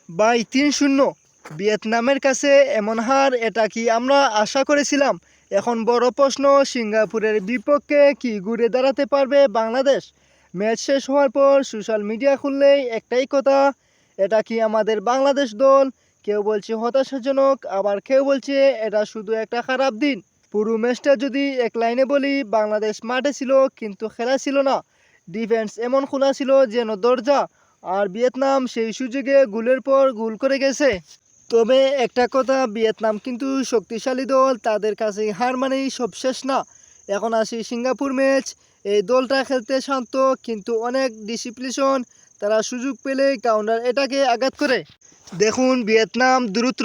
By ৩-০ ভিয়েতনামের কাছে এমন হার, এটা কি আমরা আশা করেছিলাম? এখন বড় প্রশ্ন, সিঙ্গাপুরের বিপক্ষে কি ঘুরে দাঁড়াতে পারবে বাংলাদেশ? ম্যাচ শেষ হওয়ার পর সোশ্যাল মিডিয়া খুললেই একটাই কথা, এটা কি আমাদের বাংলাদেশ দল? কেউ বলছে হতাশাজনক, আবার কেউ বলছে এটা শুধু একটা খারাপ দিন। পুরো ম্যাচটা যদি এক লাইনে বলি, বাংলাদেশ মাঠে ছিল কিন্তু খেলা ছিল না। ডিফেন্স এমন খোলা ছিল যেন দরজা, আর ভিয়েতনাম সেই সুযোগে গোলের পর গোল করে গেছে। তবে একটা কথা, ভিয়েতনাম কিন্তু শক্তিশালী দল, তাদের কাছে হার মানেই সব শেষ না। এখন আসি সিঙ্গাপুর ম্যাচ। এই দলটা খেলতে শান্ত কিন্তু অনেক ডিসিপ্লিন। তারা সুযোগ পেলে কাউন্টার এটাকে আঘাত করে। দেখুন, ভিয়েতনাম দ্রুত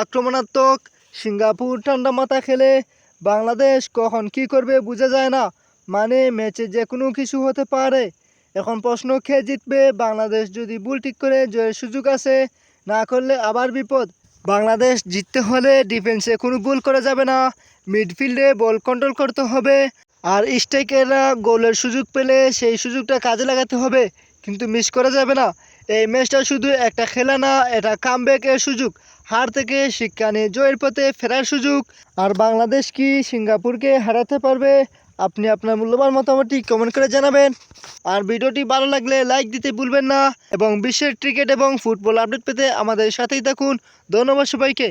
আক্রমণাত্মক, সিঙ্গাপুর ঠান্ডা মাথা খেলে। বাংলাদেশ কখন কি করবে বোঝা যায় না, মানে ম্যাচে যে কোনো কিছু হতে পারে। এখন প্রশ্ন, কে জিতবে? বাংলাদেশ যদি ভুল ঠিক করে জয়ের সুযোগ আছে, না করলে আবার বিপদ। বাংলাদেশ জিততে হলে ডিফেন্সে কোনো ভুল করা যাবে না, মিডফিল্ডে বল কন্ট্রোল করতে হবে, আর স্ট্রাইকাররা গোলের সুযোগ পেলে সেই সুযোগটা কাজে লাগাতে হবে, কিন্তু মিস করা যাবে না। এই ম্যাচটা শুধু একটা খেলা না, এটা কামব্যাকের সুযোগ, হার থেকে শিক্ষা নিয়ে জয়ের পথে ফেরার সুযোগ। আর বাংলাদেশ কি সিঙ্গাপুরকে হারাতে পারবে? আপনি আপনার মূল্যবান মতামতটি কমেন্ট করে জানাবেন। আর ভিডিওটি ভালো লাগলে লাইক দিতে ভুলবেন না, এবং বিশ্বের ক্রিকেট এবং ফুটবল আপডেট পেতে আমাদের সাথেই থাকুন। ধন্যবাদ সবাইকে।